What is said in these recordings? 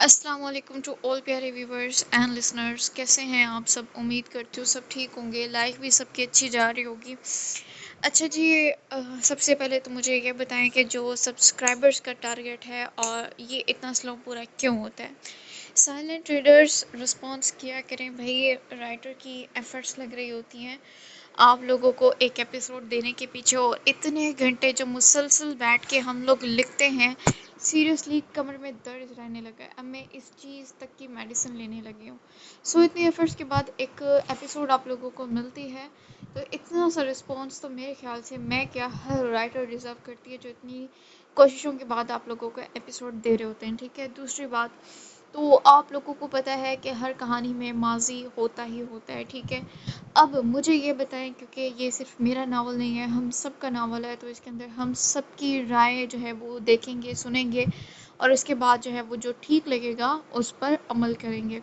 السلام علیکم to all پیارے ویورز اینڈ لسنرز، کیسے ہیں آپ سب؟ امید کرتی ہوں سب ٹھیک ہوں گے، لائف بھی سب کی اچھی جا رہی ہوگی۔ اچھا جی، سب سے پہلے تو مجھے یہ بتائیں کہ جو سبسکرائبرز کا ٹارگیٹ ہے اور یہ اتنا سلو پورا کیوں ہوتا ہے؟ سائلنٹ ریڈرز رسپانس کیا کریں بھائی، رائٹر کی ایفرٹس لگ رہی ہوتی ہیں آپ لوگوں کو ایک ایپیسوڈ دینے کے پیچھے، اور اتنے گھنٹے جو مسلسل بیٹھ کے ہم لوگ لکھتے ہیں، سیریسلی کمر میں درد رہنے لگا ہے۔ اب میں اس چیز تک کی میڈیسن لینے لگی ہوں۔ سو اتنے ایفرٹس کے بعد ایک ایپیسوڈ آپ لوگوں کو ملتی ہے، تو اتنا سا رسپانس تو میرے خیال سے میں کیا ہر رائٹر ڈیزرو کرتی ہے جو اتنی کوششوں کے بعد آپ لوگوں کو ایپیسوڈ دے رہے ہوتے ہیں، ٹھیک ہے۔ دوسری بات، تو آپ لوگوں کو پتہ ہے کہ ہر کہانی میں ماضی ہوتا ہی ہوتا ہے، ٹھیک ہے۔ اب مجھے یہ بتائیں، کیونکہ یہ صرف میرا ناول نہیں ہے، ہم سب کا ناول ہے، تو اس کے اندر ہم سب کی رائے جو ہے وہ دیکھیں گے، سنیں گے، اور اس کے بعد جو ہے وہ جو ٹھیک لگے گا اس پر عمل کریں گے۔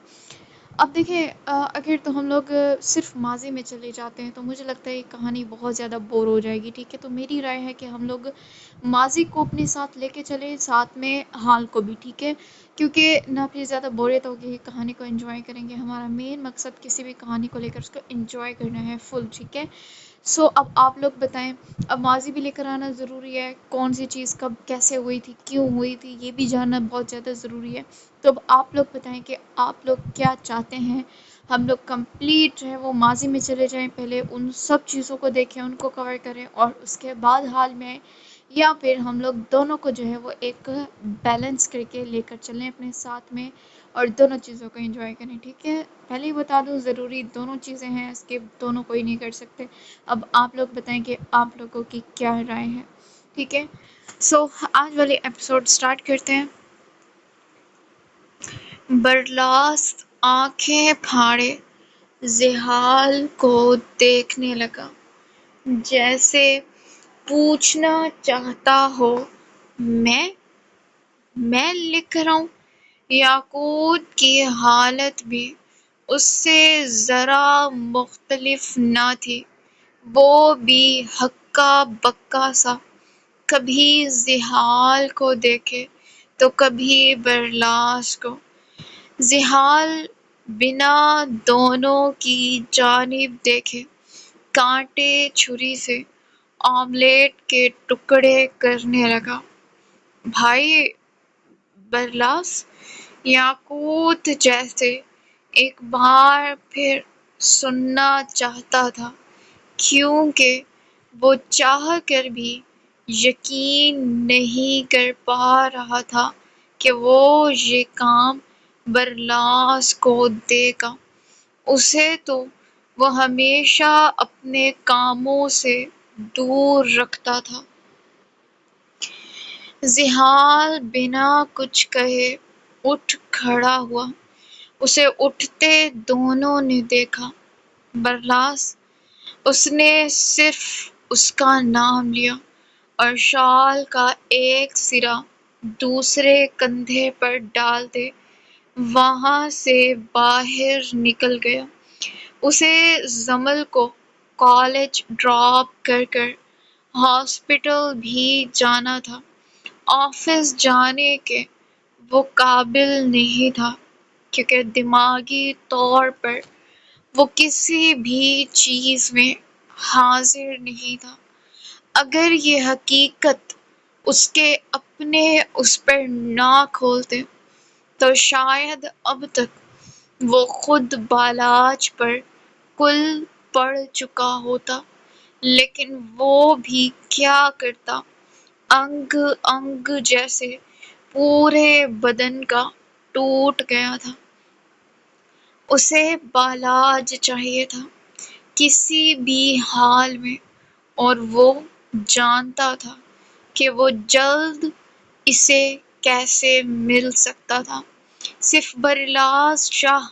اب دیکھیں، اگر تو ہم لوگ صرف ماضی میں چلے جاتے ہیں تو مجھے لگتا ہے یہ کہانی بہت زیادہ بور ہو جائے گی، ٹھیک ہے۔ تو میری رائے ہے کہ ہم لوگ ماضی کو اپنے ساتھ لے کے چلیں، ساتھ میں حال کو بھی، ٹھیک ہے، کیونکہ نہ پھر زیادہ بوریت ہوگی، کہانی کو انجوائے کریں گے۔ ہمارا مین مقصد کسی بھی کہانی کو لے کر اس کو انجوائے کرنا ہے فل، ٹھیک ہے۔ سو اب آپ لوگ بتائیں، اب ماضی بھی لے کر آنا ضروری ہے، کون سی چیز کب کیسے ہوئی تھی، کیوں ہوئی تھی، یہ بھی جاننا بہت زیادہ ضروری ہے۔ تو اب آپ لوگ بتائیں کہ آپ لوگ کیا چاہتے ہیں، ہم لوگ کمپلیٹ جو ہے وہ ماضی میں چلے جائیں، پہلے ان سب چیزوں کو دیکھیں، ان کو کور کریں، اور اس کے بعد حال میں، یا پھر ہم لوگ دونوں کو جو ہے وہ ایک بیلنس کر کے لے کر چلیں اپنے ساتھ میں، اور دونوں چیزوں کو انجوائے کریں، ٹھیک ہے۔ پہلے ہی بتا دوں، ضروری دونوں چیزیں ہیں، اسکپ دونوں کوئی نہیں کر سکتے۔ اب آپ لوگ بتائیں کہ آپ لوگوں کی کیا رائے ہے، ٹھیک ہے۔ سو آج والے ایپیسوڈ سٹارٹ کرتے ہیں۔ برلاس آنکھیں پھاڑے زحال کو دیکھنے لگا، جیسے پوچھنا چاہتا ہو، میں میں لکھ رہا ہوں۔ یاقوت کی حالت بھی اس سے ذرا مختلف نہ تھی، وہ بھی ہکا بکا سا، کبھی زحال کو دیکھے تو کبھی برلاس کو۔ زحال بنا دونوں کی جانب دیکھے کانٹے چھری سے آملیٹ کے ٹکڑے کرنے لگا۔ بھائی برلاس، یاقوت جیسے ایک بار پھر سننا چاہتا تھا، کیونکہ وہ چاہ کر بھی یقین نہیں کر پا رہا تھا کہ وہ یہ کام برلاس کو دے گا۔ اسے تو وہ ہمیشہ اپنے کاموں سے دور رکھتا تھا۔ زحال بنا کچھ کہے اٹھ کھڑا ہوا۔ اسے اٹھتے دونوں نے دیکھا۔ برلاس، اس نے صرف اس کا نام لیا اور شال کا ایک سرا دوسرے کندھے پر ڈال دے وہاں سے باہر نکل گیا۔ اسے جمل کو کالج ڈراپ کر کر ہاسپٹل بھی جانا تھا۔ آفس جانے کے وہ قابل نہیں تھا، کیونکہ دماغی طور پر وہ کسی بھی چیز میں حاضر نہیں تھا۔ اگر یہ حقیقت اس کے اپنے اس پر نہ کھولتے تو شاید اب تک وہ خود بالاج پر کل پڑ چکا ہوتا، لیکن وہ بھی کیا کرتا، انگ انگ جیسے پورے بدن کا ٹوٹ گیا تھا۔ اسے بالاج چاہیے تھا کسی بھی حال میں، اور وہ جانتا تھا کہ وہ جلد اسے کیسے مل سکتا تھا۔ صرف برلاس شاہ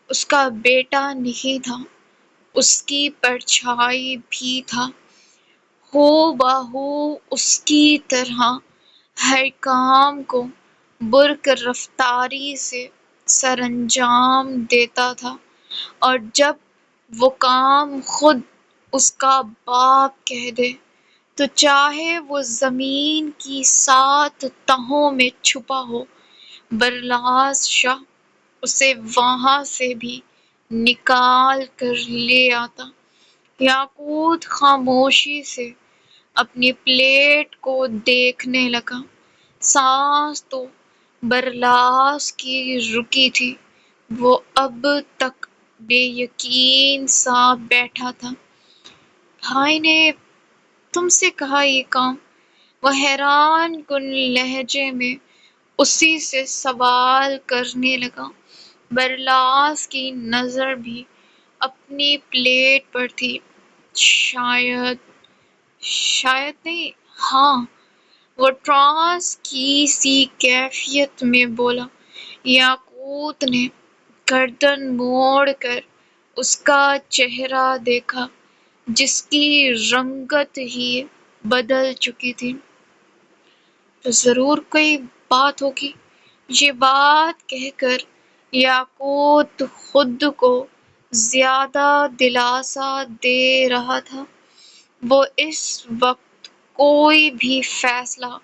اس کا بیٹا نہیں تھا، اس کی پرچھائی بھی تھا، ہو بہو اس کی طرح ہر کام کو برق رفتاری سے سرانجام دیتا تھا، اور جب وہ کام خود اس کا باپ کہہ دے تو چاہے وہ زمین کی 7 تہوں میں چھپا ہو، برلاس شاہ اسے وہاں سے بھی نکال کر لے آتا۔ یاقوت خاموشی سے اپنی پلیٹ کو دیکھنے لگا۔ سانس تو برلاس کی رکی تھی، وہ اب تک بے یقین سا بیٹھا تھا۔ بھائی نے تم سے کہا یہ کام؟ وہ حیران کن لہجے میں اسی سے سوال کرنے لگا۔ برلاس کی نظر بھی اپنی پلیٹ پر تھی۔ شاید نہیں، ہاں، وہ ٹرانس کی سی کیفیت میں بولا۔ یاقوت نے گردن موڑ کر اس کا چہرہ دیکھا جس کی رنگت ہی بدل چکی تھی۔ تو ضرور کوئی بات ہوگی، یہ بات کہہ کر یاقوت خود کو زیادہ دلاسا دے رہا تھا۔ وہ اس وقت کوئی بھی فیصلہ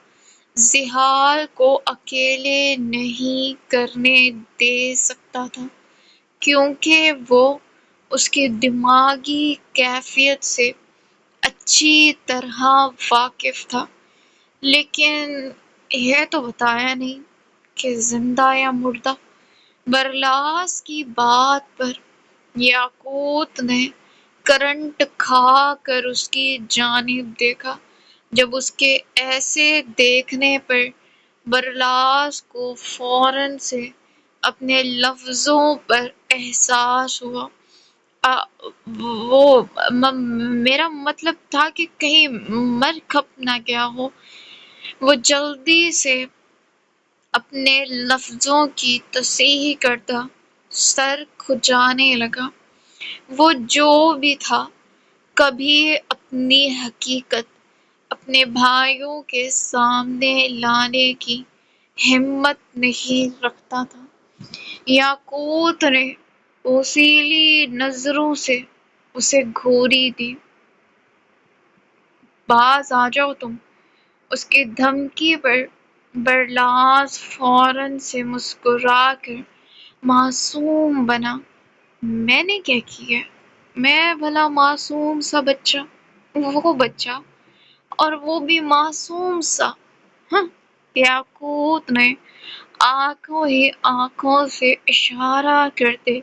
ذیحال کو اکیلے نہیں کرنے دے سکتا تھا، کیونکہ وہ اس کی دماغی کیفیت سے اچھی طرح واقف تھا، لیکن یہ تو بتایا نہیں کہ زندہ یا مردہ۔ برلاس کی بات پر یاقوت نے کرنٹ کھا کر اس کی جانب دیکھا۔ جب اس کے ایسے دیکھنے پر برلاس کو فوراً سے اپنے لفظوں پر احساس ہوا۔ میرا مطلب تھا کہ کہیں مر کھپ نہ گیا ہو۔ وہ جلدی سے اپنے لفظوں کی تصحیح کرتا سر کھجانے لگا۔ وہ جو بھی تھا، کبھی اپنی حقیقت اپنے بھائیوں کے سامنے لانے کی ہمت نہیں رکھتا تھا۔ یاقوت نے پوسیلی نظروں سے اسے گھوری دی۔ باز آ جاؤ تم۔ اس کی دھمکی پر برلاس فوراً سے مسکرا کر معصوم بنا۔ میں نے کیا کیا؟ میں بھلا معصوم سا بچہ، وہ بچہ، اور وہ بھی معصوم سا؟ ہاں! یاقوت نے آنکھوں ہی آنکھوں سے اشارہ کرتے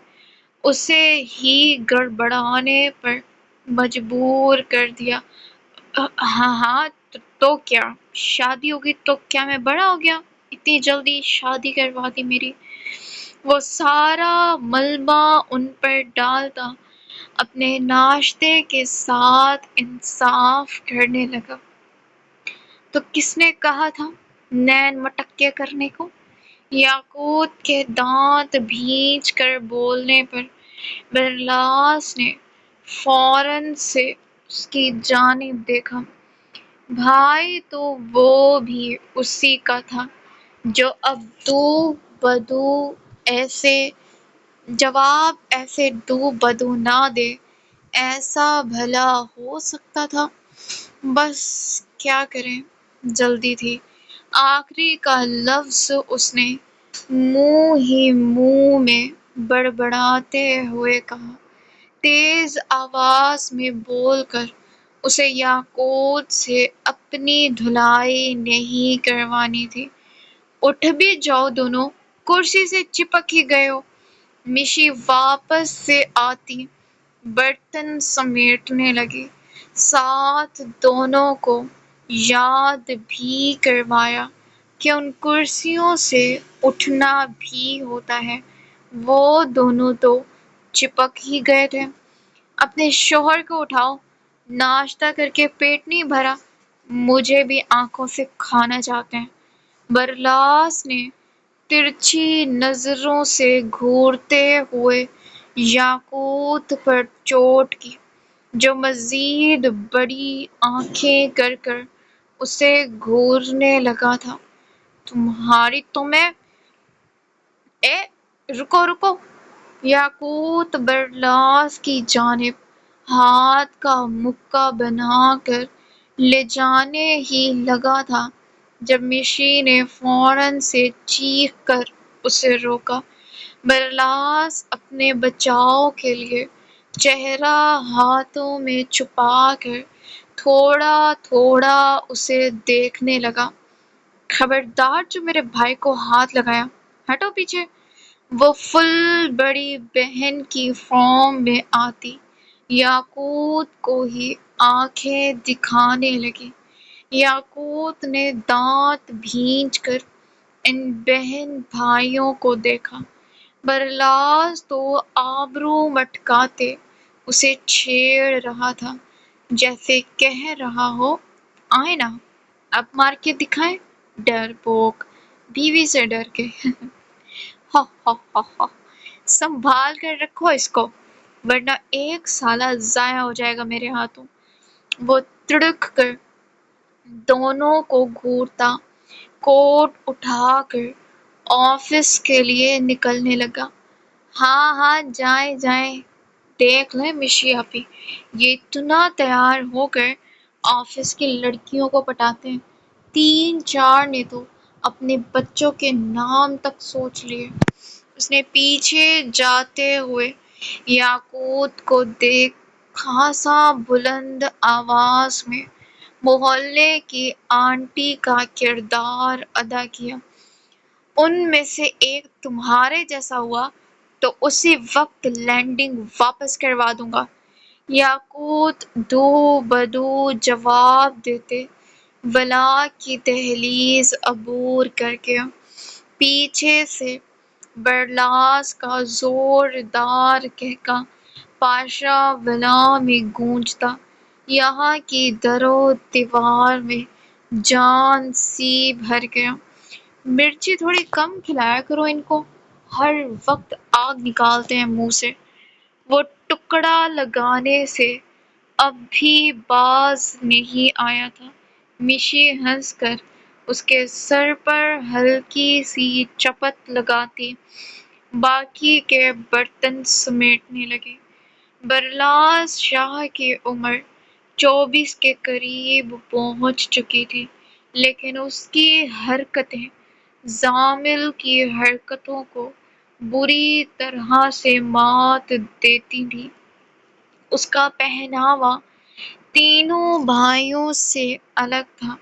اسے ہی گڑبڑانے پر مجبور کر دیا۔ ہاں ہاں، تو کیا شادی ہوگی؟ تو کیا میں بڑا ہو گیا؟ اتنی جلدی شادی کروا دی میری؟ وہ سارا ملبہ ان پر ڈالتا اپنے ناشتے کے ساتھ انصاف کرنے لگا۔ تو کس نے کہا تھا نین مٹکے کرنے کو؟ یاقوت کے دانت بھینچ کر بولنے پر برلاس نے فوراً سے اس کی جانب دیکھا۔ بھائی تو وہ بھی اسی کا تھا جو اب دو بدو جواب ایسے دو بدو نہ دے۔ ایسا بھلا ہو سکتا تھا؟ بس کیا کریں، جلدی تھی۔ آخری کا لفظ اس نے منہ ہی منہ میں بڑبڑاتے ہوئے کہا۔ تیز آواز میں بول کر اسے یاقوت سے اپنی دھلائی نہیں کروانی تھی۔ اٹھ بھی جاؤ دونوں، کرسی سے چپک ہی گئے ہو۔ مشی واپس سے آتی برتن سمیٹنے لگی، ساتھ دونوں کو یاد بھی کروایا کہ ان کرسیوں سے اٹھنا بھی ہوتا ہے۔ وہ دونوں تو چپک ہی گئے تھے۔ اپنے شوہر کو اٹھاؤ، ناشتہ کر کے پیٹ نہیں بھرا؟ مجھے بھی آنکھوں سے کھانا چاہتے ہیں۔ برلاس نے ترچھی نظروں سے گھورتے ہوئے یاقوت پر چوٹ کی، جو مزید بڑی آنکھیں کر کر اسے گھورنے لگا تھا۔ تمہاری تو میں… رکو! یاقوت برلاس کی جانب ہاتھ کا مکہ بنا کر لے جانے ہی لگا تھا جب مشی نے فوراً سے چیخ کر اسے روکا۔ برلاس اپنے بچاؤ کے لیے چہرہ ہاتھوں میں چھپا کر تھوڑا تھوڑا اسے دیکھنے لگا۔ خبردار جو میرے بھائی کو ہاتھ لگایا، ہٹو پیچھے۔ وہ فل بڑی بہن کی فارم میں آتی یاقوت کو ہی آنکھیں دکھانے لگی۔ یاقوت نے دانت بھینچ کر ان بہن بھائیوں کو دیکھا۔ برلاس تو آبرو مٹکاتے اسے چھیڑ رہا تھا، جیسے کہہ رہا ہو، آئیں نا اب مار کے دکھائیں، ڈرپوک، بیوی سے ڈر کے۔ ہا ہا ہا ہا، سنبھال کر رکھو اس کو ورنہ ایک سالہ ضائع ہو جائے گا میرے ہاتھوں۔ وہ تڑک کر دونوں کو گھورتا کوٹ اٹھا کر آفس کے لیے نکلنے لگا۔ ہاں ہاں جائیں جائیں، دیکھ لیں مشی آپی، یہ اتنا تیار ہو کر آفس کی لڑکیوں کو پٹاتے ہیں، 3 4 نے تو اپنے بچوں کے نام تک سوچ لیے۔ اس نے پیچھے جاتے ہوئے یاقوت کو دیکھ خاصا بلند آواز میں محلے کی آنٹی کا کردار ادا کیا۔ ان میں سے ایک تمہارے جیسا ہوا تو اسی وقت لینڈنگ واپس کروا دوں گا۔ یاقوت دو بدو جواب دیتے ولا کی دہلیز عبور کر گیا۔ پیچھے سے برلاس کا زوردار قہقہ پاشا ولا میں گونجتا۔ یہاں کی در و دیوار میں جان سی بھر گیا۔ مرچی تھوڑی کم کھلایا کرو ان کو، ہر وقت آگ نکالتے ہیں منہ سے۔ وہ ٹکڑا لگانے سے اب بھی باز نہیں آیا تھا۔ مشی ہنس کر اس کے سر پر ہلکی سی چپت لگاتی باقی کے برتن سمیٹنے لگی۔ برلاس شاہ کی عمر 24 کے قریب پہنچ چکی تھی، لیکن اس کی حرکتیں زامل کی حرکتوں کو بری طرح سے مات دیتی تھیں۔ اس کا پہناوا تینوں بھائیوں سے الگ تھا۔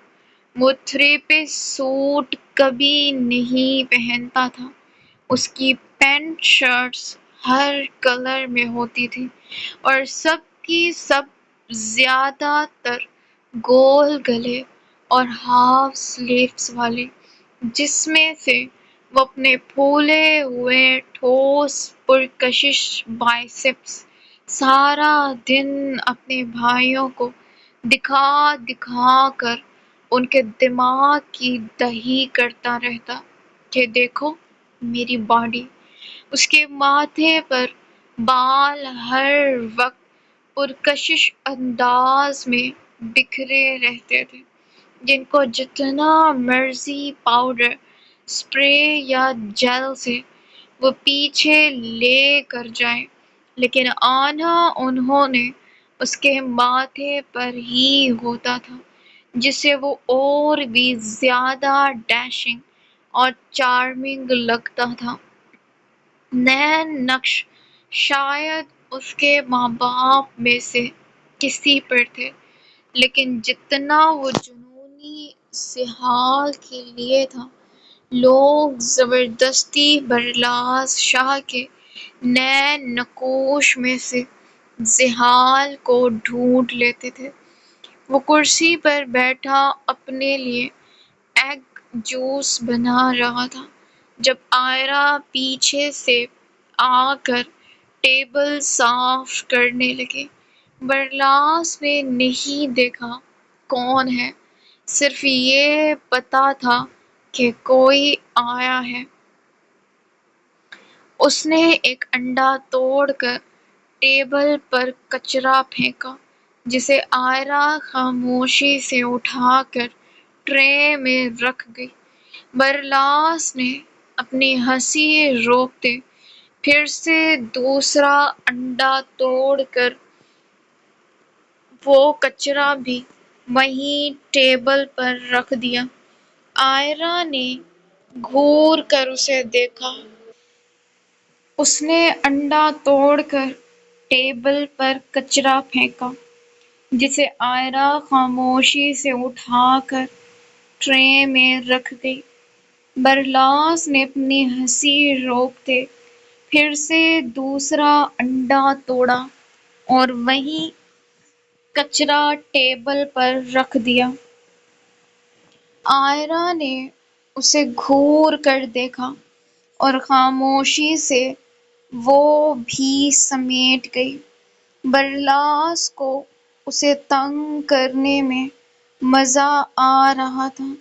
وہ 3 پیس سوٹ کبھی نہیں پہنتا تھا۔ اس کی پینٹ شرٹس ہر کلر میں ہوتی تھیں اور سب کی سب زیادہ تر گول گلے اور ہاف سلیوز والی، جس میں سے وہ اپنے پھولے ہوئے ٹھوس پرکشش بائسیپس سارا دن اپنے بھائیوں کو دکھا دکھا کر ان کے دماغ کی دہی کرتا رہتا کہ دیکھو میری باڈی۔ اس کے ماتھے پر بال ہر وقت پرکشش انداز میں بکھرے رہتے تھے، جن کو جتنا مرضی پاؤڈر، اسپرے یا جیل سے وہ پیچھے لے کر جائیں، لیکن آنا انہوں نے اس کے ماتھے پر ہی ہوتا تھا، جس سے وہ اور بھی زیادہ ڈیشنگ اور چارمنگ لگتا تھا۔ نین نقش شاید اس کے ماں باپ میں سے کسی پر تھے، لیکن جتنا وہ جنونی سحال کے لیے تھا، لوگ زبردستی برلاس شاہ کے نین نقوش میں سے زحال کو ڈھونڈ لیتے تھے۔ وہ کرسی پر بیٹھا اپنے لیے ایگ جوس بنا رہا تھا جب عائرہ پیچھے سے آ کر ٹیبل صاف کرنے لگی۔ برلاس نے نہیں دیکھا کون ہے، صرف یہ پتا تھا کہ کوئی آیا ہے۔ اس نے ایک انڈا توڑ کر ٹیبل پر کچرا پھینکا، جسے عائرہ خاموشی سے اٹھا کر ٹرے میں رکھ گئی۔ برلاس نے اپنی ہنسی روکتے پھر سے دوسرا انڈا توڑ کر وہ کچرا بھی وہیں ٹیبل پر رکھ دیا۔ آئرہ نے گھور کر اسے دیکھا۔ اس نے انڈا توڑ کر ٹیبل پر کچرا پھینکا، جسے آئرہ خاموشی سے اٹھا کر ٹرے میں رکھ گئی۔ برلاس نے اپنی ہنسی روکتے پھر سے دوسرا انڈا توڑا اور وہی کچرا ٹیبل پر رکھ دیا۔ آئرہ نے اسے گھور کر دیکھا اور خاموشی سے وہ بھی سمیٹ گئی۔ برلاس کو اسے تنگ کرنے میں مزہ آ رہا تھا،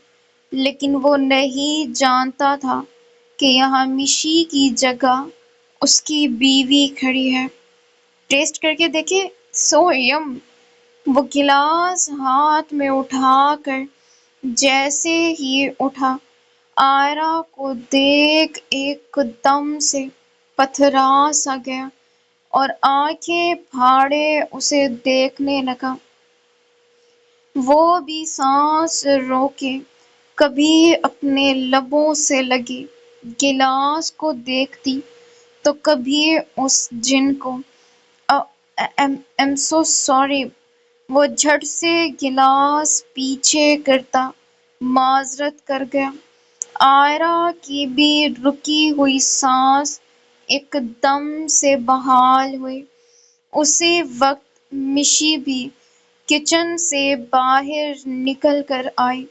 لیکن وہ نہیں جانتا تھا کہ یہاں مشی کی جگہ اس کی بیوی کھڑی ہے۔ ٹیسٹ کر کے دیکھے، سو یم۔ وہ گلاس ہاتھ میں اٹھا کر جیسے ہی اٹھا، آئرہ کو دیکھ ایک دم سے پتھرا سا گیا اور آنکھیں پھاڑے اسے دیکھنے لگا۔ وہ بھی سانس روکے کبھی اپنے لبوں سے لگے گلاس کو دیکھتی تو کبھی اس جن کو۔ I'm so sorry. وہ جھٹ سے گلاس پیچھے کرتا معذرت کر گیا۔ آئرہ کی بھی رکی ہوئی سانس ایک دم سے بحال ہوئی۔ اسی وقت مشی بھی کچن سے باہر نکل کر آئی۔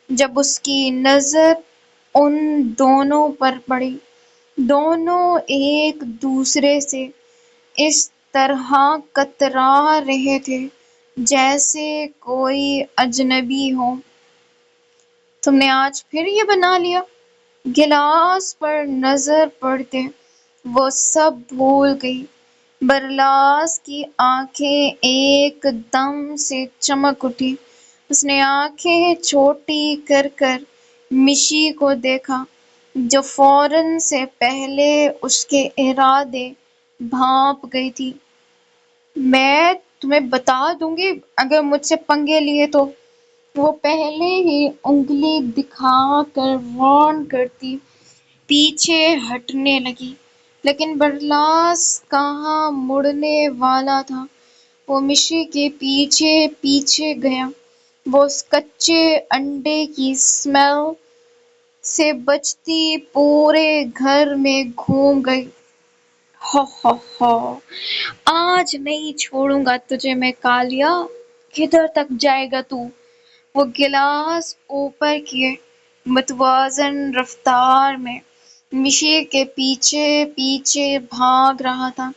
جب اس کی نظر ان دونوں پر پڑی، دونوں ایک دوسرے سے اس طرح کترا رہے تھے جیسے کوئی اجنبی ہو۔ تم نے آج پھر یہ بنا لیا؟ گلاس پر نظر پڑتے وہ سب بھول گئی۔ برلاس کی آنکھیں ایک دم سے چمک اٹھی۔ اس نے آنکھیں چھوٹی کر کر مشی کو دیکھا، جو فوراً سے پہلے اس کے ارادے بھانپ گئی تھی۔ میں تمہیں بتا دوں گی اگر مجھ سے پنگے لیے تو۔ وہ پہلے ہی انگلی دکھا کر وارن کرتی پیچھے ہٹنے لگی، لیکن برلاس کہاں مڑنے والا تھا۔ وہ مشی کے پیچھے پیچھے گیا۔ وہ اس کچے انڈے کی اسمیل سے بچتی پورے گھر میں گھوم گئی۔ ہو ہو ہو، آج نہیں چھوڑوں گا تجھے میں کالیا، کدھر تک جائے گا تو؟ وہ گلاس اوپر کیے متوازن رفتار میں مشی کے پیچھے پیچھے بھاگ رہا تھا،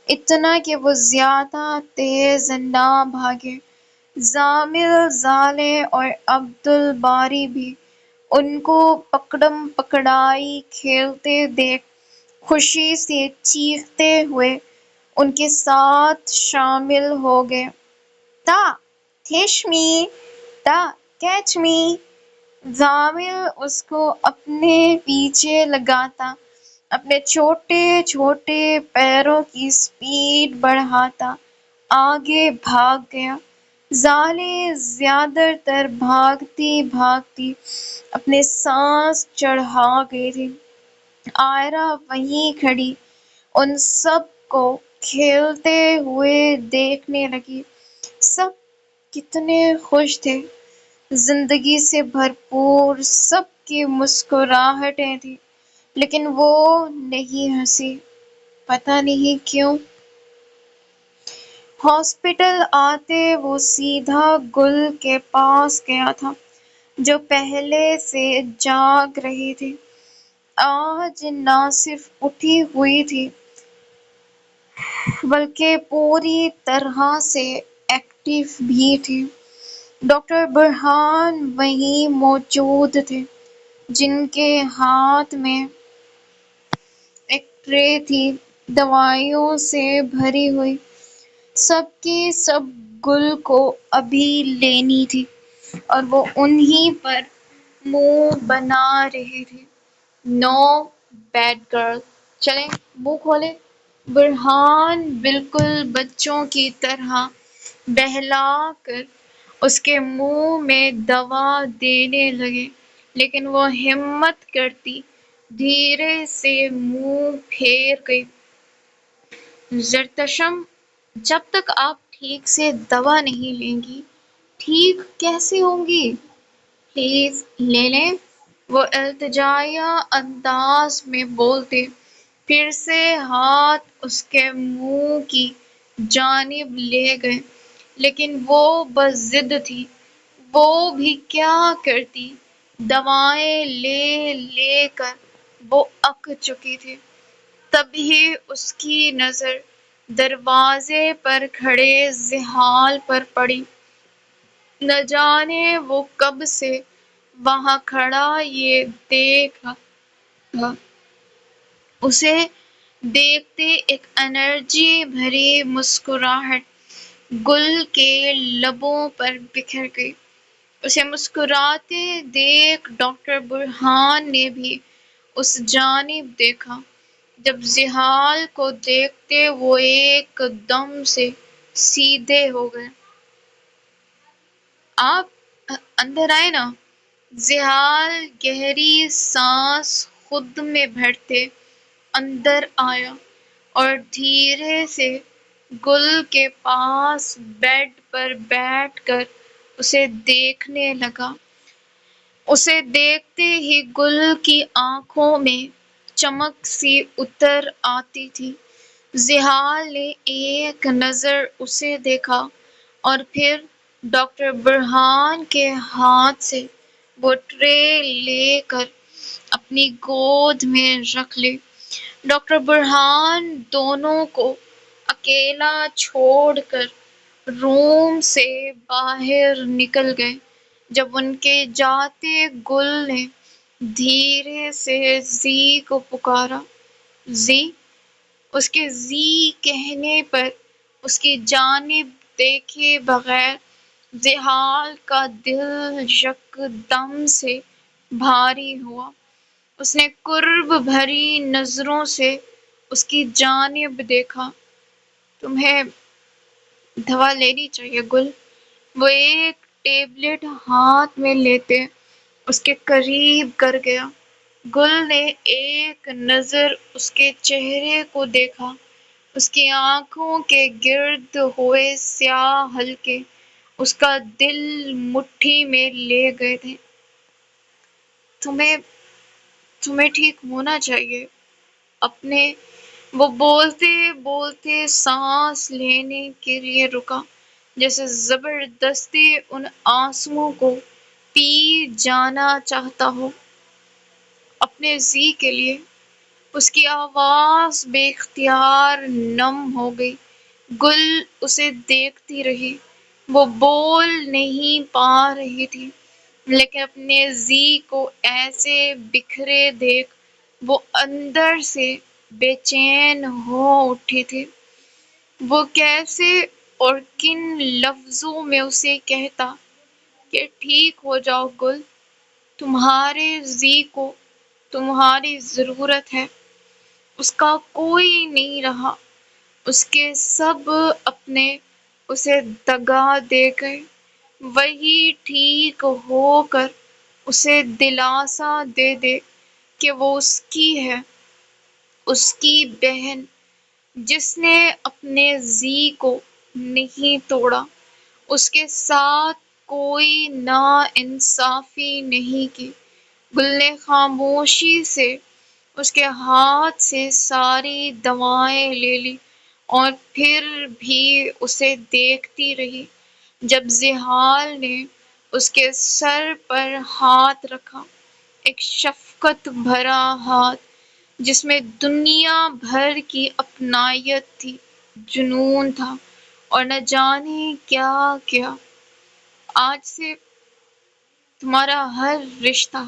اتنا کہ وہ زیادہ تیز نہ بھاگے۔ زامل، زالے اور عبدالباری بھی ان کو پکڑم پکڑائی کھیلتے دیکھ خوشی سے چیختے ہوئے ان کے ساتھ شامل ہو گئے۔ تا تھیش می، تا کیچ می۔ زامل اس کو اپنے پیچھے لگاتا اپنے چھوٹے چھوٹے پیروں کی سپیڈ بڑھاتا آگے بھاگ گیا۔ زالے زیادہ تر بھاگتی بھاگتی اپنے سانس چڑھا گئی تھی۔ آئرہ وہیں کھڑی ان سب کو کھیلتے ہوئے دیکھنے لگی۔ سب کتنے خوش تھے، زندگی سے بھرپور، سب کی مسکراہٹیں تھیں، لیکن وہ نہیں ہنسی، پتہ نہیں کیوں۔ ہاسپٹل آتے وہ سیدھا گل کے پاس گیا تھا، جو پہلے سے جاگ رہی تھی۔ آج نہ صرف اٹھی ہوئی تھی بلکہ پوری طرح سے ایکٹیو بھی تھی۔ ڈاکٹر برہان وہیں موجود تھے، جن کے ہاتھ میں ایک ٹرے تھی دوائیوں سے بھری ہوئی۔ سب کی سب گل کو ابھی لینی تھی اور وہ انہی پر منہ بنا رہے تھے۔ نو بیڈ گرل، چلیں منہ کھولیں۔ برہان بالکل بچوں کی طرح بہلا کر اس کے منہ میں دوا دینے لگے، لیکن وہ ہمت کرتی دھیرے سے منہ پھیر گئی۔ زرتشم، جب تک آپ ٹھیک سے دوا نہیں لیں گی ٹھیک کیسے ہوں گی؟ پلیز لے لیں، وہ التجائیہ انداز میں بولتے، پھر سے ہاتھ اس کے منہ کی جانب لے گئے، لیکن وہ بس ضد تھی، وہ بھی کیا کرتی، دوائیں لے لے کر وہ اک چکی تھی۔ تبھی اس کی نظر دروازے پر کھڑے زحال پر پڑی۔ نہ جانے وہ کب سے وہاں کھڑا یہ دیکھ رہا تھا۔ اسے دیکھتے ایک انرجی بھری مسکراہٹ گل کے لبوں پر بکھر گئی۔ اسے مسکراتے دیکھ ڈاکٹر برہان نے بھی اس جانب دیکھا۔ جب زحال کو دیکھتے وہ ایک دم سے سیدھے ہو گئے۔ آپ اندر آئے نا۔ زحال گہری سانس خود میں بھرتے اندر آیا اور دھیرے سے گل کے پاس بیڈ پر بیٹھ کر اسے دیکھنے لگا۔ اسے دیکھتے ہی گل کی آنکھوں میں چمک سی اتر آتی تھی۔ زحال نے ایک نظر اسے دیکھا اور پھر ڈاکٹر برہان کے ہاتھ سے وہ ٹرے لے کر اپنی گود میں رکھ لی۔ ڈاکٹر برہان دونوں کو اکیلا چھوڑ کر روم سے باہر نکل گئے۔ جب ان کے جاتے گل نے دھیرے سے زی کو پکارا، زی! اس کے زی کہنے پر اس کی جانب دیکھے بغیر زحال کا دل یک دم سے بھاری ہوا۔ اس نے قرب بھری نظروں سے اس کی جانب دیکھا۔ تمہیں دوا لینی چاہیے گل۔ وہ ایک ٹیبلٹ ہاتھ میں لیتے اس کے قریب کر گیا۔ گل نے ایک نظر اس کے چہرے کو دیکھا۔ اس کی آنکھوں کے گرد ہوئے سیاہ حلقے اس کا دل مٹھی میں لے گئے تھے۔ تمہیں ٹھیک ہونا چاہیے اپنے، وہ بولتے بولتے سانس لینے کے لیے رکا، جیسے زبردستی ان آنسوؤں کو پی جانا چاہتا ہو۔ اپنے زی کے لیے۔ اس کی آواز بے اختیار نم ہو گئی۔ گل اسے دیکھتی رہی۔ وہ بول نہیں پا رہی تھی، لیکن اپنے زی کو ایسے بکھرے دیکھ وہ اندر سے بے چین ہو اٹھی تھی۔ وہ کیسے اور کن لفظوں میں اسے کہتا کہ ٹھیک ہو جاؤ گل، تمہارے زی کو تمہاری ضرورت ہے، اس کا کوئی نہیں رہا، اس کے سب اپنے اسے دگا دے گئے، وہی ٹھیک ہو کر اسے دلاسا دے دے کہ وہ اس کی ہے، اس کی بہن، جس نے اپنے زی کو نہیں توڑا، اس کے ساتھ کوئی ناانصافی نہیں کی۔ گل نے خاموشی سے اس کے ہاتھ سے ساری دوائیں لے لی اور پھر بھی اسے دیکھتی رہی۔ جب زحال نے اس کے سر پر ہاتھ رکھا، ایک شفقت بھرا ہاتھ جس میں دنیا بھر کی اپنائیت تھی، جنون تھا اور نہ جانے کیا کیا، آج سے تمہارا ہر رشتہ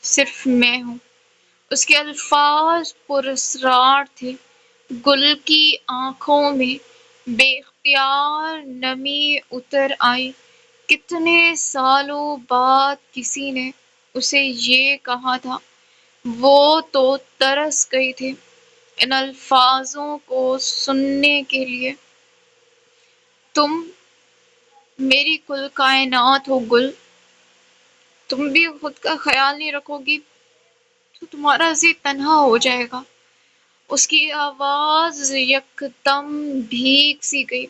صرف میں ہوں۔ اس کے الفاظ پراسرار تھے۔ گل کی آنکھوں میں بے اختیار نمی اتر آئی۔ کتنے سالوں بعد کسی نے اسے یہ کہا تھا۔ وہ تو ترس گئی تھی ان الفاظوں کو سننے کے لیے۔ تم میری کل کائنات ہو گل، تم بھی خود کا خیال نہیں رکھو گی تو تمہارا عزیز تنہا ہو جائے گا۔ اس کی آواز یکدم بھیگ سی گئی۔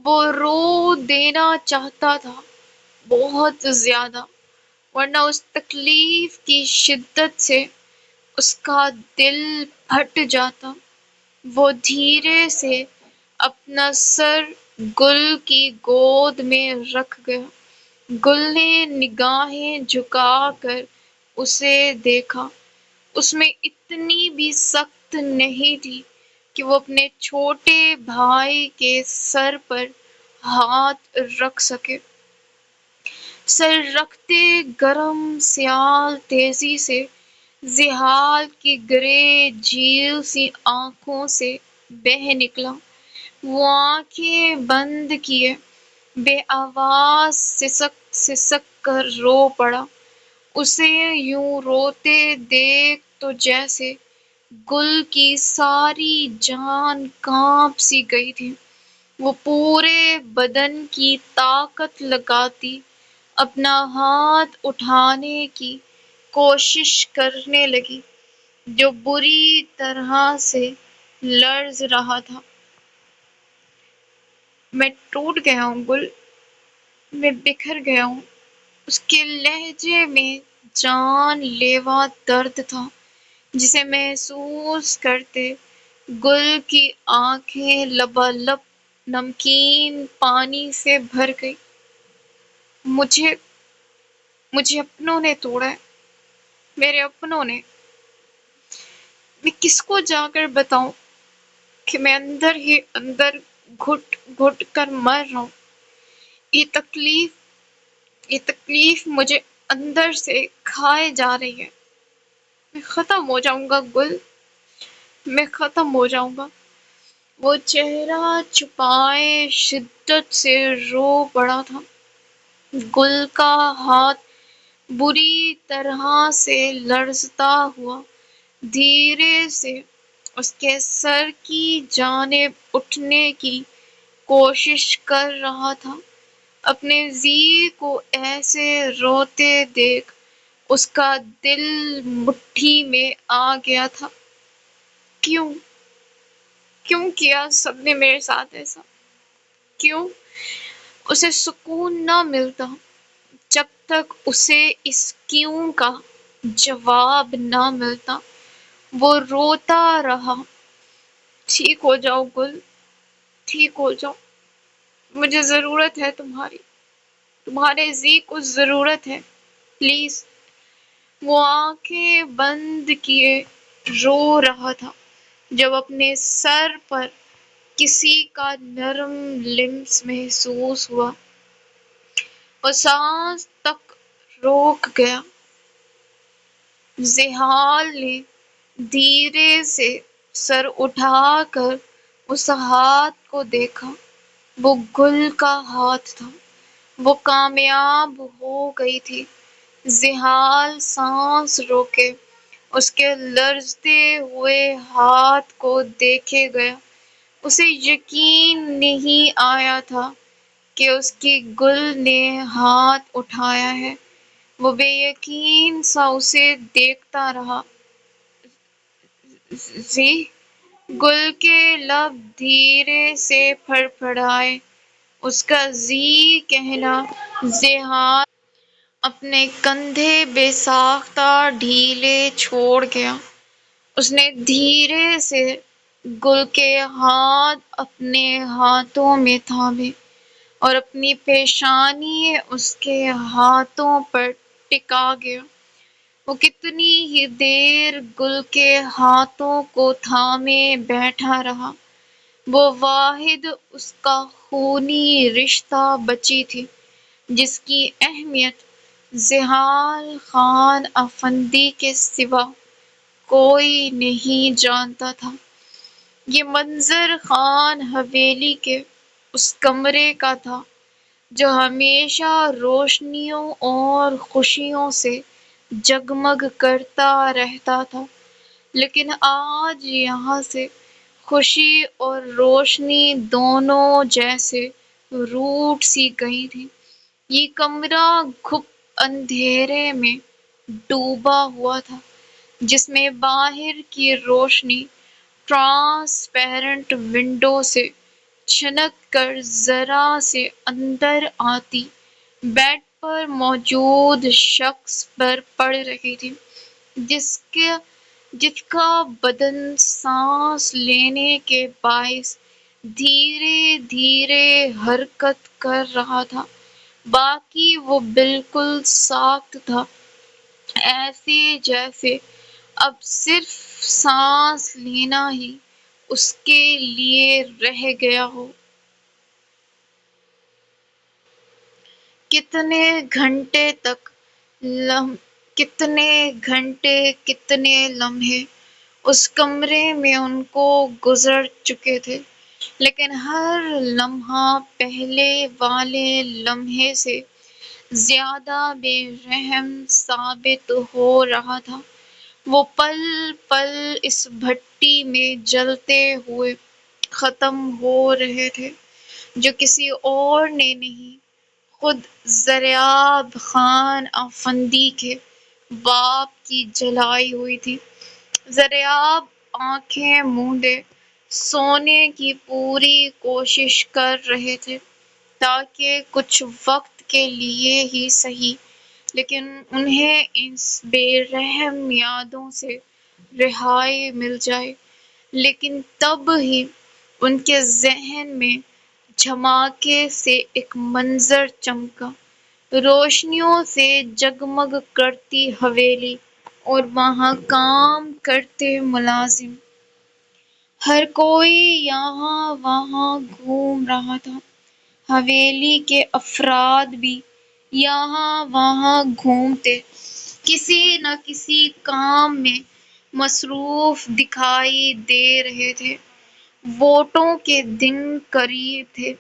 وہ رو دینا چاہتا تھا، بہت زیادہ، ورنہ اس تکلیف کی شدت سے اس کا دل پھٹ جاتا۔ وہ دھیرے سے اپنا سر گل کی گود میں رکھ گیا۔ گل نے نگاہیں جھکا کر اسے دیکھا۔ اس میں اتنی بھی سخت نہیں تھی کہ وہ اپنے چھوٹے بھائی کے سر پر ہاتھ رکھ سکے۔ سر رکھتے گرم سیال تیزی سے زحال کی گرے جھیل سی آنکھوں سے بہہ نکلا۔ وہ آنکھیں بند کیے بے آواز سسک سسک کر رو پڑا۔ اسے یوں روتے دیکھ تو جیسے گل کی ساری جان کانپ سی گئی تھی۔ وہ پورے بدن کی طاقت لگاتی اپنا ہاتھ اٹھانے کی کوشش کرنے لگی، جو بری طرح سے لرز رہا تھا۔ میں ٹوٹ گیا ہوں گل، میں بکھر گیا ہوں۔ اس کے لہجے میں جان لیوا درد تھا جسے محسوس کرتے گل کی آنکھیں لبالب نمکین پانی سے بھر گئی۔ مجھے مجھے اپنوں نے توڑا ہے، میرے اپنوں نے۔ میں کس کو جا کر بتاؤں کہ میں اندر ہی اندر گھٹ گھٹ کر مر رہا ہوں۔ یہ تکلیف مجھے اندر سے کھائے جا رہی ہے۔ میں ختم ہو جاؤں گا گل، میں ختم ہو جاؤں گا۔ وہ چہرہ چھپائے شدت سے رو پڑا تھا۔ گل کا ہاتھ بری طرح سے لرزتا ہوا دھیرے سے اس کے سر کی جانب اٹھنے کی کوشش کر رہا تھا۔ اپنے زی کو ایسے روتے دیکھ اس کا دل مٹھی میں آ گیا تھا۔ کیوں کیوں کیا سب نے میرے ساتھ ایسا؟ کیوں؟ اسے سکون نہ ملتا جب تک اسے اس کیوں کا جواب نہ ملتا۔ وہ روتا رہا، ٹھیک ہو جاؤ گل، ٹھیک ہو جاؤ، مجھے ضرورت ہے تمہاری، تمہارے زی کو ضرورت ہے، پلیز۔ وہ آنکھیں بند کیے رو رہا تھا جب اپنے سر پر کسی کا نرم لمس محسوس ہوا۔ وہ سانس تک روک گیا۔ زحال نے دھیرے سے سر اٹھا کر اس ہاتھ کو دیکھا۔ وہ گل کا ہاتھ تھا۔ وہ کامیاب ہو گئی تھی۔ زحال سانس روکے اس کے لرزتے ہوئے ہاتھ کو دیکھے گیا۔ اسے یقین نہیں آیا تھا کہ اس کی گل نے ہاتھ اٹھایا ہے۔ وہ بے یقین سا اسے دیکھتا رہا۔ زی؟ گل کے لب دھیرے سے پھڑپڑائے۔ اس کا زی کہنا زحال اپنے کندھے بے ساختہ ڈھیلے چھوڑ گیا۔ اس نے دھیرے سے گل کے ہاتھ اپنے ہاتھوں میں تھامے اور اپنی پیشانی اس کے ہاتھوں پر ٹکا گیا۔ وہ کتنی ہی دیر گل کے ہاتھوں کو تھامے بیٹھا رہا۔ وہ واحد اس کا خونی رشتہ بچی تھی جس کی اہمیت زحال خان افندی کے سوا کوئی نہیں جانتا تھا۔ یہ منظر خان حویلی کے اس کمرے کا تھا جو ہمیشہ روشنیوں اور خوشیوں سے جگمگ کرتا رہتا تھا، لیکن آج یہاں سے خوشی اور روشنی دونوں جیسے روٹھ سی گئی تھی۔ یہ کمرہ گھپ اندھیرے میں ڈوبا ہوا تھا، جس میں باہر کی روشنی ٹرانسپیرنٹ ونڈو سے چھنک کر ذرا سے اندر آتی بیڈ پر موجود شخص پر پڑ رہی تھی، جس کے جس کا بدن سانس لینے کے باعث دھیرے دھیرے حرکت کر رہا تھا، باقی وہ بالکل ساکت تھا، ایسے جیسے اب صرف سانس لینا ہی اس کے لیے رہ گیا ہو۔ کتنے گھنٹے تک لم کتنے گھنٹے کتنے لمحے اس کمرے میں ان کو گزر چکے تھے، لیکن ہر لمحہ پہلے والے لمحے سے زیادہ بے رحم ثابت ہو رہا تھا۔ وہ پل پل اس بھٹی میں جلتے ہوئے ختم ہو رہے تھے، جو کسی اور نے نہیں، خود زریاب خان افندی کے باپ کی جلائی ہوئی تھی۔ زریاب آنکھیں موندے سونے کی پوری کوشش کر رہے تھے، تاکہ کچھ وقت کے لیے ہی سہی، لیکن انہیں اس بے رحم یادوں سے رہائی مل جائے۔ لیکن تب ہی ان کے ذہن میں جھماکے سے ایک منظر چمکا، روشنیوں سے جگمگ کرتی حویلی اور وہاں کام کرتے ملازم، ہر کوئی یہاں وہاں گھوم رہا تھا۔ حویلی کے افراد بھی یہاں وہاں گھومتے، کسی نہ کسی کام میں مصروف دکھائی دے رہے تھے۔ ووٹوں کے دن قریب تھے۔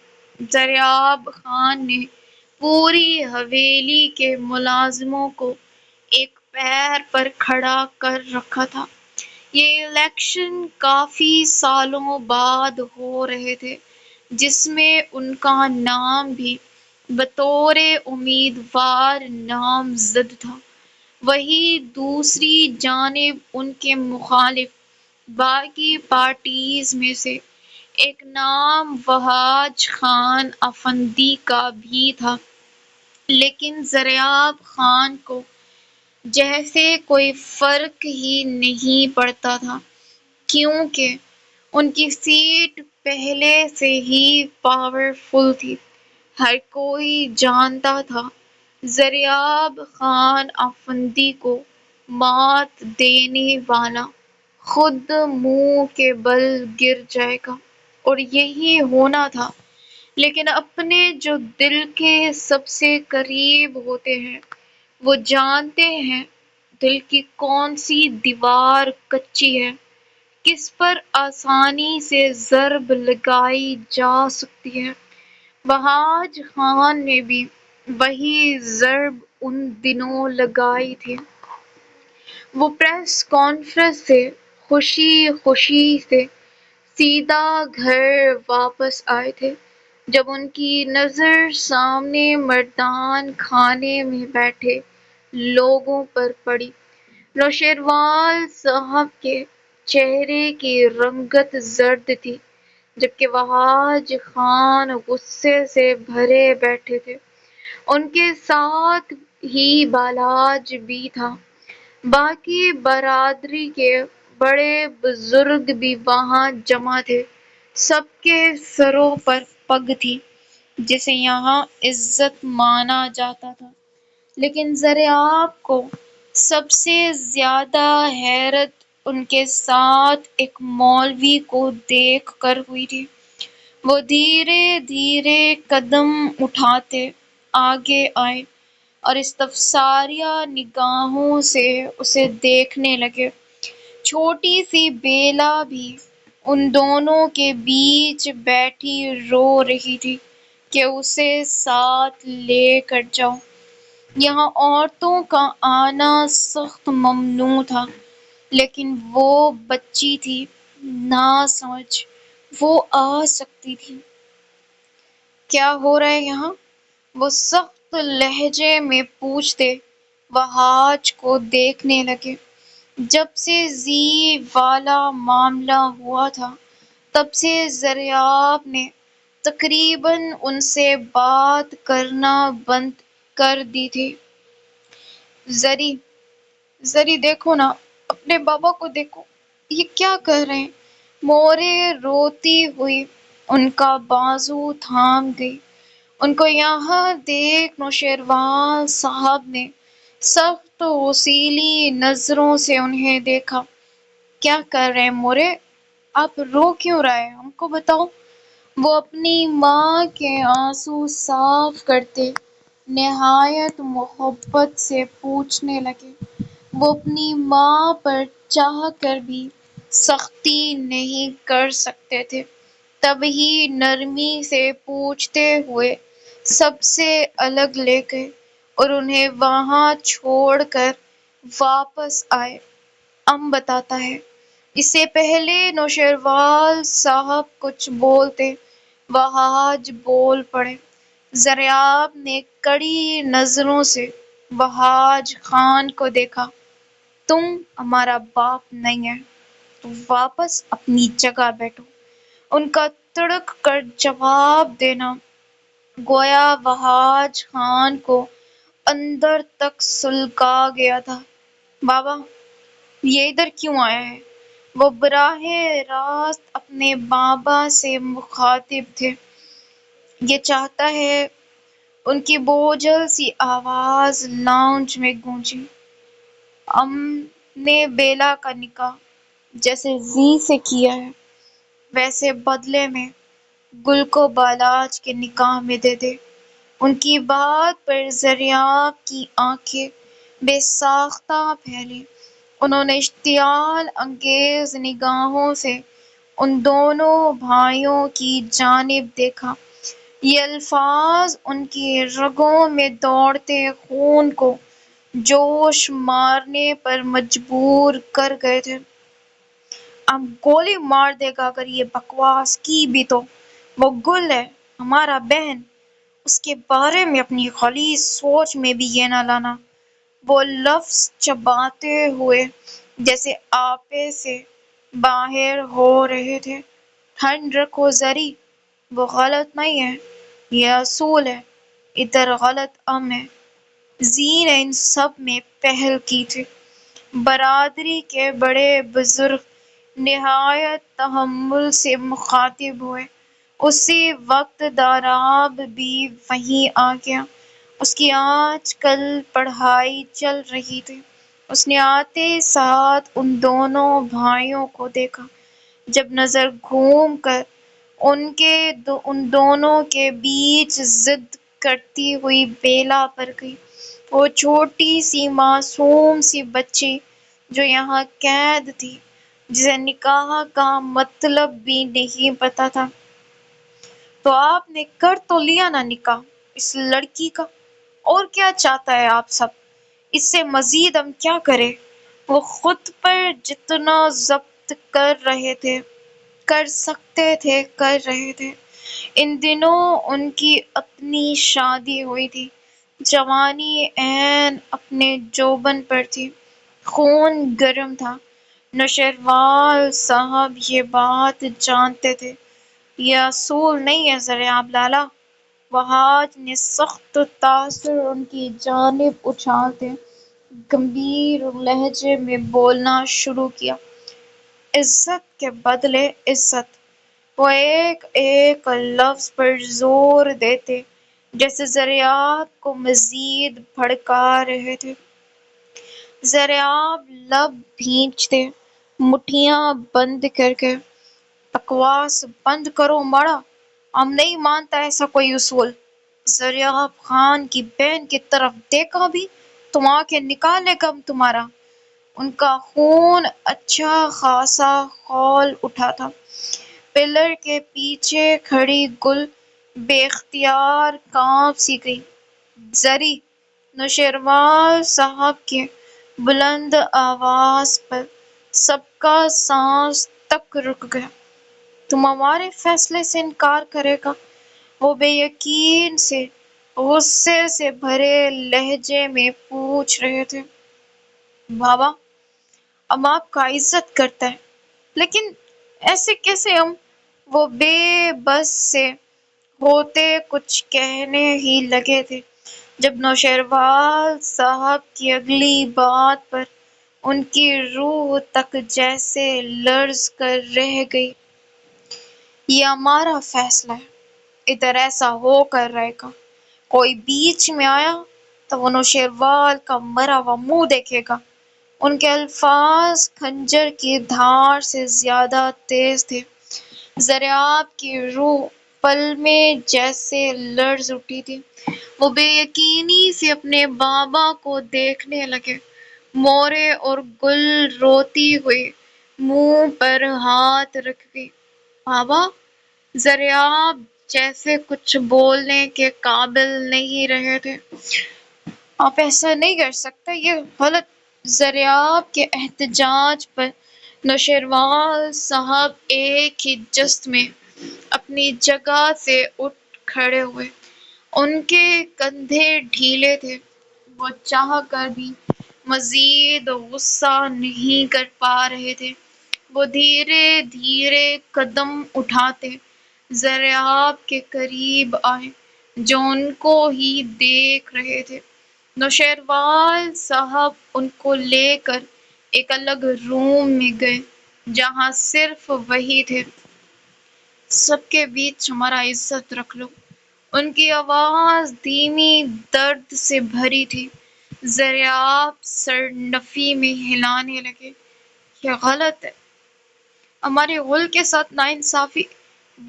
زریاب خان نے پوری حویلی کے ملازموں کو ایک پیر پر کھڑا کر رکھا تھا۔ یہ الیکشن کافی سالوں بعد ہو رہے تھے، جس میں ان کا نام بھی بطور امیدوار نامزد تھا۔ وہیں دوسری جانب ان کے مخالف باقی پارٹیز میں سے ایک نام وہاج خان افندی کا بھی تھا، لیکن زریاب خان کو جیسے کوئی فرق ہی نہیں پڑتا تھا، کیونکہ ان کی سیٹ پہلے سے ہی پاورفل تھی۔ ہر کوئی جانتا تھا زریاب خان افندی کو مات دینے والا خود منہ کے بل گر جائے گا، اور یہی ہونا تھا۔ لیکن اپنے جو دل کے سب سے قریب ہوتے ہیں، وہ جانتے ہیں دل کی کون سی دیوار کچی ہے، کس پر آسانی سے ضرب لگائی جا سکتی ہے۔ وہاج خان نے بھی وہی ضرب ان دنوں لگائی تھی۔ وہ پریس کانفرنس سے خوشی خوشی سے سیدھا گھر واپس آئے تھے، جب ان کی نظر سامنے مردان خانے میں بیٹھے لوگوں پر پڑی۔ نوشیروان صاحب کے چہرے کی رنگت زرد تھی، جبکہ وہاج خان غصے سے بھرے بیٹھے تھے۔ ان کے ساتھ ہی بالاج بھی تھا۔ باقی برادری کے بڑے بزرگ بھی وہاں جمع تھے۔ سب کے سروں پر پگ تھی، جسے یہاں عزت مانا جاتا تھا، لیکن زریاب کو سب سے زیادہ حیرت ان کے ساتھ ایک مولوی کو دیکھ کر ہوئی تھی۔ وہ دھیرے دھیرے قدم اٹھاتے آگے آئے اور استفساریہ نگاہوں سے اسے دیکھنے لگے۔ چھوٹی سی بیلا بھی ان دونوں کے بیچ بیٹھی رو رہی تھی کہ اسے ساتھ لے کر جاؤ۔ یہاں عورتوں کا آنا سخت ممنوع تھا، لیکن وہ بچی تھی، ناسمجھ، وہ آ سکتی تھی۔ کیا ہو رہا ہے یہاں؟ وہ سخت سخت لہجے میں پوچھتے وہاج کو دیکھنے لگے۔ جب سے زی والا معاملہ ہوا تھا تب سے زریاب نے تقریباً ان سے بات کرنا بند کر دی تھی۔ زری زری دیکھو نا، اپنے بابا کو دیکھو، یہ کیا کر رہے ہیں؟ مورے روتی ہوئی ان کا بازو تھام گئی۔ ان کو یہاں دیکھ نوشیروان صاحب نے سخت غصیلی نظروں سے انہیں دیکھا۔ کیا کر رہے ہیں مورے؟ آپ رو کیوں رہے ہیں؟ ہم کو بتاؤ۔ وہ اپنی ماں کے آنسو صاف کرتے نہایت محبت سے پوچھنے لگے۔ وہ اپنی ماں پر چاہ کر بھی سختی نہیں کر سکتے تھے، تب ہی نرمی سے پوچھتے ہوئے سب سے الگ لے گئے اور انہیں وہاں چھوڑ کر واپس آئے۔ بتاتا ہے۔ اس سے پہلے نوشیروان صاحب کچھ بولتے وہاج بول پڑے۔ زریاب نے کڑی نظروں سے وہاج خان کو دیکھا۔ تم ہمارا باپ نہیں ہے تو واپس اپنی جگہ بیٹھو۔ ان کا تڑک کر جواب دینا گویا وہاج خان کو اندر تک سلگا گیا تھا۔ بابا، یہ ادھر کیوں آیا ہے؟ وہ براہ راست اپنے بابا سے مخاطب تھے۔ یہ چاہتا ہے۔ ان کی بوجھل سی آواز لاؤنج میں گونجی۔ نے بیلا کا نکاح جیسے زی سے کیا ہے ویسے بدلے میں گل کو بالاج کے نکاح میں دے دے۔ ان کی بات پر زریاب کی آنکھیں بے ساختہ پھیلیں۔ انہوں نے اشتعال انگیز نگاہوں سے ان دونوں بھائیوں کی جانب دیکھا۔ یہ الفاظ ان کی رگوں میں دوڑتے خون کو جوش مارنے پر مجبور کر گئے تھے۔ اب گولی مار دے گا اگر یہ بکواس کی بھی تو۔ وہ گل ہے، ہمارا بہن، اس کے بارے میں اپنی غلیظ سوچ میں بھی یہ نہ لانا۔ وہ لفظ چباتے ہوئے جیسے آپے سے باہر ہو رہے تھے۔ ٹھنڈ رکھو زری، وہ غلط نہیں ہے، یہ اصول ہے، ادھر غلط ہے۔ زی نے ان سب میں پہل کی تھی۔ برادری کے بڑے بزرگ نہایت تحمل سے مخاطب ہوئے۔ اسی وقت داراب بھی وہیں آ گیا۔ اس کی آج کل پڑھائی چل رہی تھی۔ اس نے آتے ساتھ ان دونوں بھائیوں کو دیکھا۔ جب نظر گھوم کر ان دونوں کے بیچ ضد کرتی ہوئی بیلا پر گئی، وہ چھوٹی سی معصوم سی بچی جو یہاں قید تھی، جسے نکاح کا مطلب بھی نہیں پتا تھا۔ تو آپ نے کر تو لیا نا نکاح اس لڑکی کا، اور کیا چاہتا ہے آپ سب؟ اس سے مزید ہم کیا کریں؟ وہ خود پر جتنا ضبط کر سکتے تھے کر رہے تھے۔ ان دنوں ان کی اپنی شادی ہوئی تھی۔ جوانی عین اپنے جوبن پر تھی۔ خون گرم تھا۔ نوشیروان صاحب یہ بات جانتے تھے۔ یہ اصول نہیں ہے زریاب لالا۔ وہاج نے سخت تاثر ان کی جانب اچھالتے گمبھیر لہجے میں بولنا شروع کیا۔ عزت کے بدلے عزت۔ وہ ایک ایک لفظ پر زور دیتے جیسے زریاب کو مزید بھڑکا رہے تھے۔ زریاب لب بھینچتے مٹھیاں بند کر کے، بکواس بند کرو ماڑا، ہم نہیں مانتا ایسا کوئی اصول۔ زریاب خان کی بہن کی طرف دیکھا بھی تو آنکھیں نکالے گا تمہارا۔ ان کا خون اچھا خاصا کھول اٹھا تھا۔ پلر کے پیچھے کھڑی گل بے اختیار کانپ سی گئی۔ زری، نوشیروان صاحب کی بلند آواز پر سب کا سانس تک رک گیا۔ تم ہمارے فیصلے سے انکار کرے گا؟ وہ بے یقین سے غصے سے بھرے لہجے میں پوچھ رہے تھے، بابا اب آپ کا عزت کرتا ہے لیکن ایسے کیسے ہم؟ وہ بے بس سے ہوتے کچھ کہنے ہی لگے تھے جب نوشیروال صاحب کی اگلی بات پر ان کی روح تک جیسے لرز کر رہ گئی۔ یہ ہمارا فیصلہ ہے، ادھر ایسا ہو کر رہے گا۔ کوئی بیچ میں آیا تو وہ نوشیروال کا مرا ہوا منہ دیکھے گا۔ ان کے الفاظ خنجر کی دھار سے زیادہ تیز تھے۔ ضریاب کی روح پل میں جیسے لرز اٹھی تھی۔ وہ بے یقینی سے اپنے بابا کو دیکھنے لگے۔ مورے اور گل روتی ہوئی منہ پر ہاتھ رکھ گئی۔ بابا، ضریاب جیسے کچھ بولنے کے قابل نہیں رہے تھے۔ آپ ایسا نہیں کر سکتے، یہ غلط۔ ضریاب کے احتجاج پر نوشیروال صاحب ایک ہی جست میں اپنی جگہ سے اٹھ کھڑے ہوئے۔ ان کے کندھے ڈھیلے تھے، وہ چاہ کر بھی مزید غصہ نہیں کر پا رہے تھے۔ وہ دھیرے دھیرے قدم اٹھاتے ضریاب کے قریب آئے جو ان کو ہی دیکھ رہے تھے۔ نوشیروال صاحب ان کو لے کر ایک الگ روم میں گئے جہاں صرف وہی تھے۔ سب کے بیچ ہمارا عزت رکھ لو۔ ان کی آواز دھیمی درد سے بھری تھی۔ ضریاب سر نفی میں ہلانے لگے۔ یہ غلط ہے، ہمارے غل کے ساتھ ناانصافی۔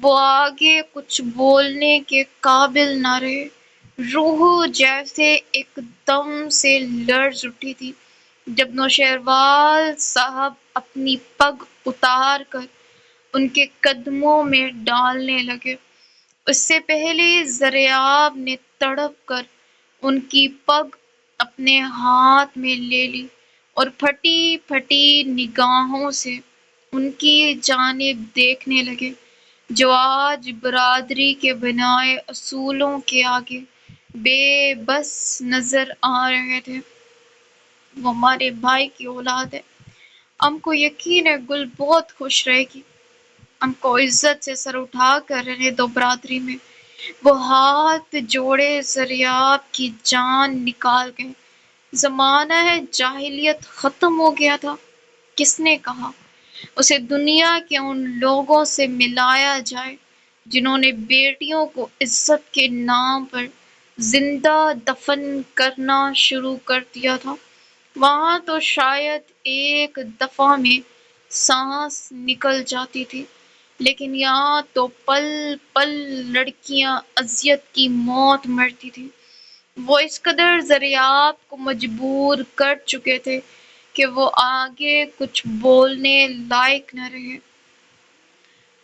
وہ آگے کچھ بولنے کے قابل نہ رہے۔ روح جیسے ایک دم سے لرز اٹھی تھی جب نوشیروال صاحب اپنی پگ اتار کر ان کے قدموں میں ڈالنے لگے۔ اس سے پہلے ضریاب نے تڑپ کر ان کی پگ اپنے ہاتھ میں لے لی اور پھٹی پھٹی نگاہوں سے ان کی جانب دیکھنے لگے جو آج برادری کے بنائے اصولوں کے آگے بے بس نظر آ رہے تھے۔ وہ ہمارے بھائی کی اولاد ہے، ہم کو یقین ہے گل بہت خوش رہے گی۔ ہم کو عزت سے سر اٹھا کر رہنے دو برادری میں۔ وہ ہاتھ جوڑے ضریاب کی جان نکال گئے۔ زمانہ جاہلیت ختم ہو گیا تھا، کس نے کہا؟ اسے دنیا کے ان لوگوں سے ملایا جائے جنہوں نے بیٹیوں کو عزت کے نام پر زندہ دفن کرنا شروع کر دیا تھا۔ وہاں تو شاید ایک دفعہ میں سانس نکل جاتی تھی، لیکن یہاں تو پل پل لڑکیاں اذیت کی موت مرتی تھیں۔ وہ اس قدر ضریاب کو مجبور کر چکے تھے کہ وہ آگے کچھ بولنے لائق نہ رہے۔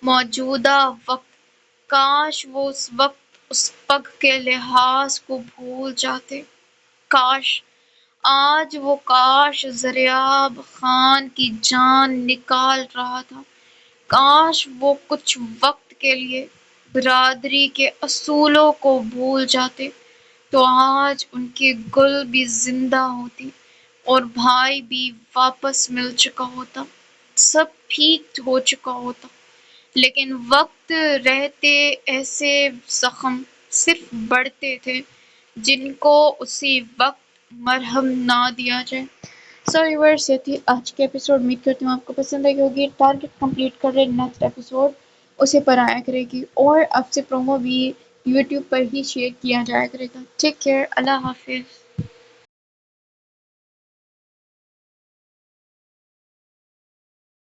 موجودہ وقت، کاش وہ اس وقت اس پگ کے لحاظ کو بھول جاتے۔ کاش ضریاب خان کی جان نکال رہا تھا۔ کاش وہ کچھ وقت کے لیے برادری کے اصولوں کو بھول جاتے تو آج ان کی گل بھی زندہ ہوتی اور بھائی بھی واپس مل چکا ہوتا، سب ٹھیک ہو چکا ہوتا۔ لیکن وقت رہتے ایسے زخم صرف بڑھتے تھے جن کو اسی وقت مرہم نہ دیا جائے۔ سو ویورس، یہ تھی آج کے ایپیسوڈ۔ امید کرتی ہوں آپ کو پسند آئی ہوگی۔ ٹارگیٹ کمپلیٹ کر رہے نیکسٹ ایپیسوڈ اسے پر آیا کرے گی اور اب سے پرومو بھی یوٹیوب پر ہی شیئر کیا جایا کرے گا۔ ٹیک کیئر، اللہ حافظ۔